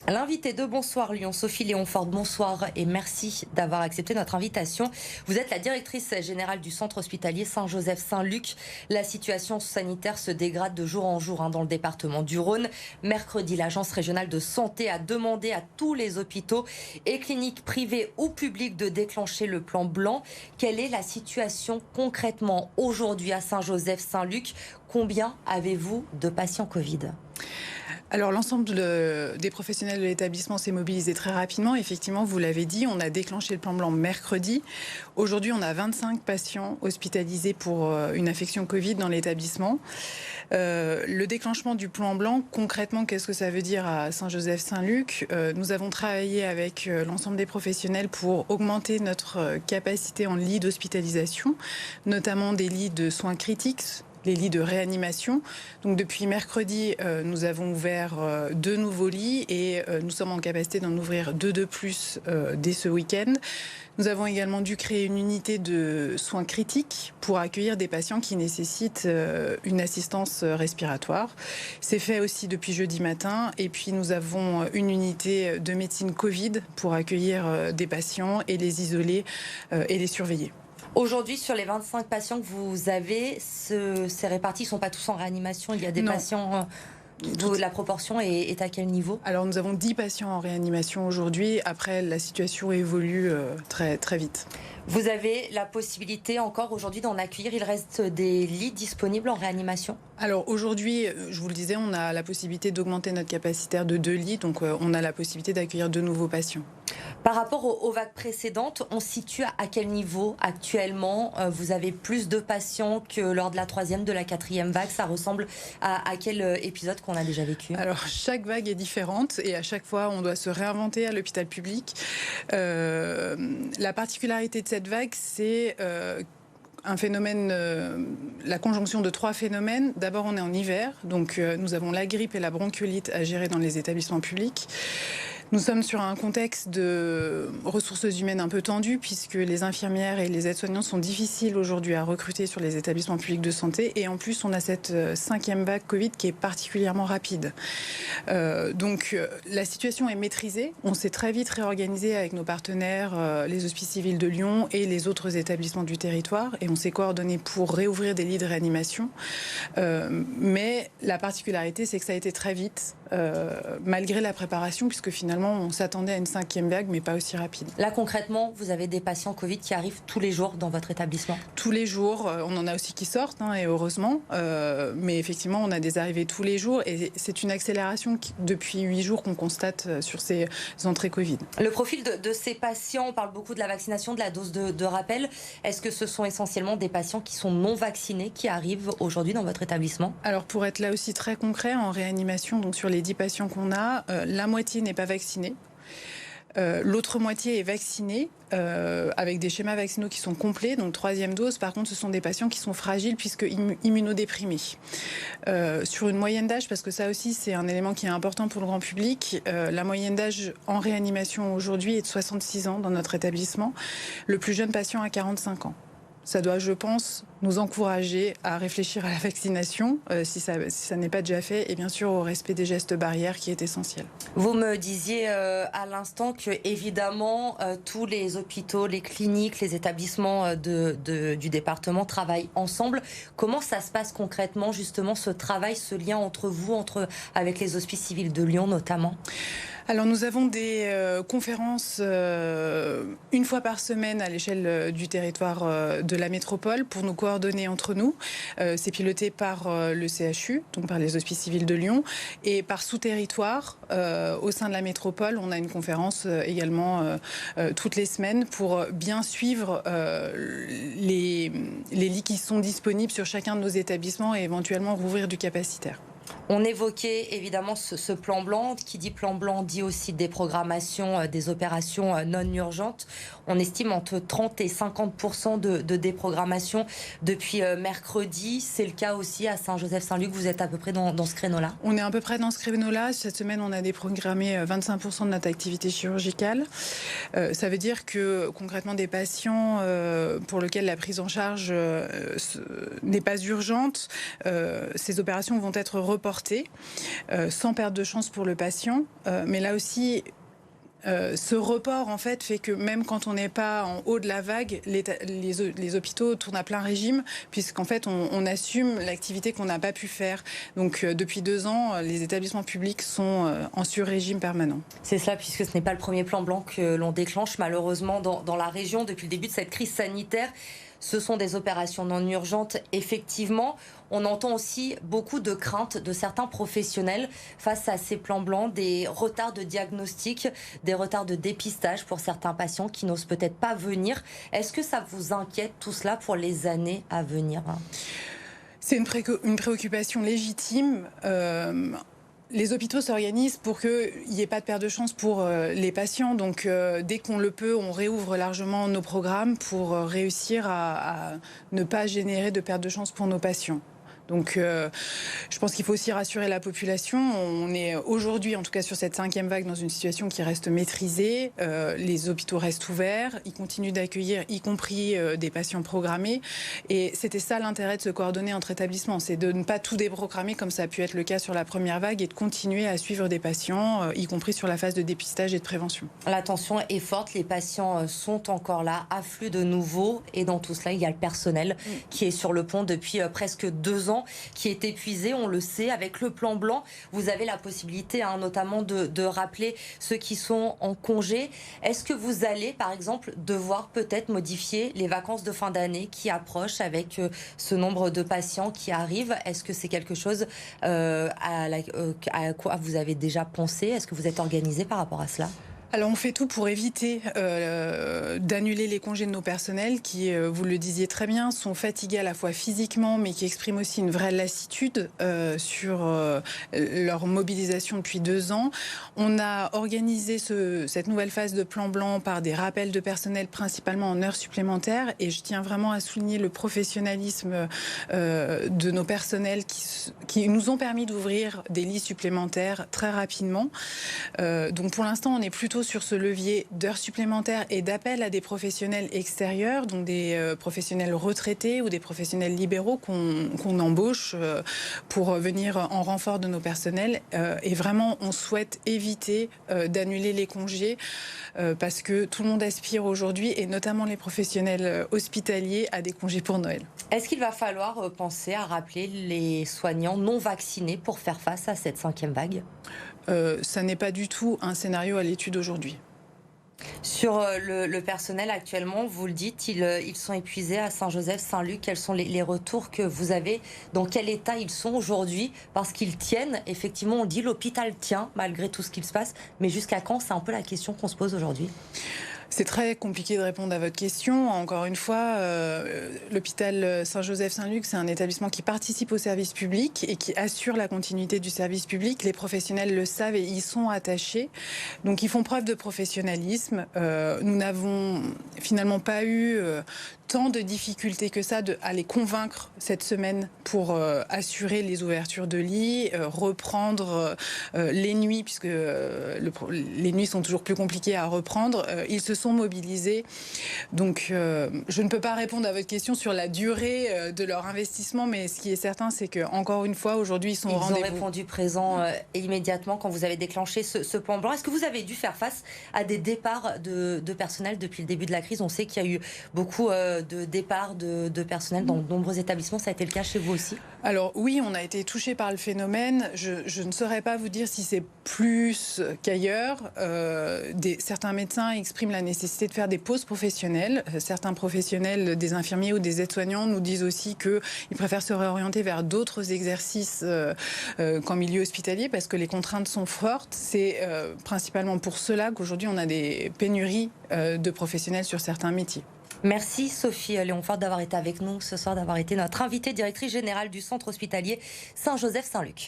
L'invité de Bonsoir Lyon, Sophie Léonfort, bonsoir et merci d'avoir accepté notre invitation. Vous êtes la directrice générale du centre hospitalier Saint-Joseph-Saint-Luc. La situation sanitaire se dégrade de jour en jour dans le département du Rhône. Mercredi, l'agence régionale de santé a demandé à tous les hôpitaux et cliniques privées ou publiques de déclencher le plan blanc. Quelle est la situation concrètement aujourd'hui à Saint-Joseph-Saint-Luc? Combien avez-vous de patients Covid? Alors l'ensemble des professionnels de l'établissement s'est mobilisé très rapidement. Effectivement, vous l'avez dit, on a déclenché le plan blanc mercredi. Aujourd'hui, on a 25 patients hospitalisés pour une infection Covid dans l'établissement. Le déclenchement du plan blanc, concrètement, qu'est-ce que ça veut dire à Saint-Joseph-Saint-Luc? Nous avons travaillé avec l'ensemble des professionnels pour augmenter notre capacité en lits d'hospitalisation, notamment des lits de soins critiques, les lits de réanimation. Donc depuis mercredi, nous avons ouvert 2 nouveaux lits et nous sommes en capacité d'en ouvrir 2 de plus dès ce week-end. Nous avons également dû créer une unité de soins critiques pour accueillir des patients qui nécessitent une assistance respiratoire. C'est fait aussi depuis jeudi matin. Et puis nous avons une unité de médecine Covid pour accueillir des patients et les isoler et les surveiller. Aujourd'hui, sur les 25 patients que vous avez, ces répartis ne sont pas tous en réanimation. Il y a des patients... La proportion est à quel niveau? Alors nous avons 10 patients en réanimation aujourd'hui. Après, la situation évolue très, très vite. Vous avez la possibilité encore aujourd'hui d'en accueillir? Il reste des lits disponibles en réanimation? Alors aujourd'hui, je vous le disais, on a la possibilité d'augmenter notre capacitaire de 2 lits. Donc on a la possibilité d'accueillir 2 nouveaux patients. Par rapport aux vagues précédentes, on se situe à quel niveau actuellement? Vous avez plus de patients que lors de la 3e, de la 4e vague. Ça ressemble à quel épisode qu'on a déjà vécu? Alors chaque vague est différente et à chaque fois on doit se réinventer à l'hôpital public. La particularité de cette vague, c'est un phénomène, la conjonction de 3 phénomènes. D'abord, on est en hiver, donc nous avons la grippe et la bronchiolite à gérer dans les établissements publics. Nous sommes sur un contexte de ressources humaines un peu tendues puisque les infirmières et les aides-soignants sont difficiles aujourd'hui à recruter sur les établissements publics de santé. Et en plus, on a cette 5e vague Covid qui est particulièrement rapide. Donc, la situation est maîtrisée. On s'est très vite réorganisé avec nos partenaires, les Hospices civils de Lyon et les autres établissements du territoire. Et on s'est coordonné pour réouvrir des lits de réanimation. Mais la particularité, c'est que ça a été très vite, malgré la préparation, puisque finalement, on s'attendait à une 5e vague, mais pas aussi rapide. Là, concrètement, vous avez des patients Covid qui arrivent tous les jours dans votre établissement? Tous les jours. On en a aussi qui sortent, et heureusement. Mais effectivement, on a des arrivées tous les jours. Et c'est une accélération depuis 8 jours qu'on constate sur ces entrées Covid. Le profil de ces patients, on parle beaucoup de la vaccination, de la dose de rappel. Est-ce que ce sont essentiellement des patients qui sont non vaccinés qui arrivent aujourd'hui dans votre établissement? Alors, pour être là aussi très concret, en réanimation, donc sur les 10 patients qu'on a, la moitié n'est pas vaccinée. L'autre moitié est vaccinée avec des schémas vaccinaux qui sont complets, donc 3e dose. Par contre, ce sont des patients qui sont fragiles puisque immunodéprimés. Sur une moyenne d'âge, parce que ça aussi c'est un élément qui est important pour le grand public, la moyenne d'âge en réanimation aujourd'hui est de 66 ans dans notre établissement. Le plus jeune patient a 45 ans. Ça doit, je pense, nous encourager à réfléchir à la vaccination, si ça n'est pas déjà fait, et bien sûr au respect des gestes barrières qui est essentiel. Vous me disiez à l'instant que, évidemment, tous les hôpitaux, les cliniques, les établissements du département travaillent ensemble. Comment ça se passe concrètement, justement, ce travail, ce lien entre vous, avec les Hospices civils de Lyon notamment? Alors nous avons des conférences une fois par semaine à l'échelle du territoire de la métropole pour nous coordonner entre nous. C'est piloté par le CHU, donc par les Hospices civils de Lyon, et par sous-territoire au sein de la métropole. On a une conférence également toutes les semaines pour bien suivre les lits qui sont disponibles sur chacun de nos établissements et éventuellement rouvrir du capacitaire. On évoquait évidemment ce plan blanc. Qui dit plan blanc dit aussi déprogrammation des opérations non urgentes. On estime entre 30 et 50% de déprogrammation depuis mercredi. C'est le cas aussi à Saint-Joseph-Saint-Luc. Vous êtes à peu près dans ce créneau-là? On est à peu près dans ce créneau-là. Cette semaine, on a déprogrammé 25% de notre activité chirurgicale. Ça veut dire que concrètement, des patients pour lesquels la prise en charge n'est pas urgente, ces opérations vont être reportées apportée, sans perte de chance pour le patient. Mais là aussi, ce report en fait fait que même quand on n'est pas en haut de la vague, les hôpitaux tournent à plein régime, puisqu'en fait on assume l'activité qu'on n'a pas pu faire. Donc depuis 2 ans, les établissements publics sont en sur-régime permanent. C'est cela, puisque ce n'est pas le premier plan blanc que l'on déclenche malheureusement dans la région depuis le début de cette crise sanitaire. Ce sont des opérations non urgentes, effectivement. On entend aussi beaucoup de craintes de certains professionnels face à ces plans blancs, des retards de diagnostic, des retards de dépistage pour certains patients qui n'osent peut-être pas venir. Est-ce que ça vous inquiète tout cela pour les années à venir ? C'est une préoccupation légitime. Les hôpitaux s'organisent pour qu'il n'y ait pas de perte de chance pour les patients. Donc, dès qu'on le peut, on réouvre largement nos programmes pour réussir à ne pas générer de perte de chance pour nos patients. Donc, je pense qu'il faut aussi rassurer la population. On est aujourd'hui, en tout cas sur cette 5e vague, dans une situation qui reste maîtrisée. Les hôpitaux restent ouverts. Ils continuent d'accueillir, y compris des patients programmés. Et c'était ça l'intérêt de se coordonner entre établissements. C'est de ne pas tout déprogrammer comme ça a pu être le cas sur la première vague et de continuer à suivre des patients, y compris sur la phase de dépistage et de prévention. La tension est forte. Les patients sont encore là, affluent de nouveau. Et dans tout cela, il y a le personnel qui est sur le pont depuis presque 2 ans. Qui est épuisé, on le sait, avec le plan blanc. Vous avez la possibilité notamment de rappeler ceux qui sont en congé. Est-ce que vous allez, par exemple, devoir peut-être modifier les vacances de fin d'année qui approchent avec ce nombre de patients qui arrivent? Est-ce que c'est quelque chose à quoi vous avez déjà pensé? Est-ce que vous êtes organisé par rapport à cela? Alors on fait tout pour éviter d'annuler les congés de nos personnels qui, vous le disiez très bien, sont fatigués à la fois physiquement mais qui expriment aussi une vraie lassitude sur leur mobilisation depuis 2 ans. On a organisé cette nouvelle phase de plan blanc par des rappels de personnel principalement en heures supplémentaires et je tiens vraiment à souligner le professionnalisme de nos personnels qui nous ont permis d'ouvrir des lits supplémentaires très rapidement. Donc pour l'instant on est plutôt sur ce levier d'heures supplémentaires et d'appel à des professionnels extérieurs, donc des professionnels retraités ou des professionnels libéraux qu'on embauche pour venir en renfort de nos personnels. Et vraiment, on souhaite éviter d'annuler les congés parce que tout le monde aspire aujourd'hui, et notamment les professionnels hospitaliers, à des congés pour Noël. Est-ce qu'il va falloir penser à rappeler les soignants non vaccinés pour faire face à cette 5e vague ? Ça n'est pas du tout un scénario à l'étude aujourd'hui. Sur le personnel actuellement, vous le dites, ils sont épuisés à Saint-Joseph, Saint-Luc. Quels sont les retours que vous avez? Dans quel état ils sont aujourd'hui? Parce qu'ils tiennent, effectivement, on dit l'hôpital tient malgré tout ce qu'il se passe. Mais jusqu'à quand? C'est un peu la question qu'on se pose aujourd'hui. C'est très compliqué de répondre à votre question. Encore une fois, l'hôpital Saint-Joseph-Saint-Luc, c'est un établissement qui participe au service public et qui assure la continuité du service public. Les professionnels le savent et y sont attachés. Donc ils font preuve de professionnalisme. Nous n'avons finalement pas eu tant de difficultés que ça à les convaincre cette semaine pour assurer les ouvertures de lits, reprendre les nuits, puisque les nuits sont toujours plus compliquées à reprendre. Ils se sont mobilisés. Donc, je ne peux pas répondre à votre question sur la durée de leur investissement, mais ce qui est certain, c'est qu'encore une fois, aujourd'hui, ils sont au rendez-vous. Ils ont répondu présent immédiatement quand vous avez déclenché ce plan blanc. Est-ce que vous avez dû faire face à des départs de personnel depuis le début de la crise? On sait qu'il y a eu beaucoup de départs de personnel dans de nombreux établissements. Ça a été le cas chez vous aussi? Alors oui, on a été touché par le phénomène. Je ne saurais pas vous dire si c'est plus qu'ailleurs. Certains médecins expriment la nécessité de faire des pauses professionnelles. Certains professionnels, des infirmiers ou des aides-soignants, nous disent aussi qu'ils préfèrent se réorienter vers d'autres exercices qu'en milieu hospitalier parce que les contraintes sont fortes. C'est principalement pour cela qu'aujourd'hui on a des pénuries de professionnels sur certains métiers. Merci Sophie Léonfort d'avoir été avec nous ce soir, d'avoir été notre invitée directrice générale du centre hospitalier Saint-Joseph-Saint-Luc.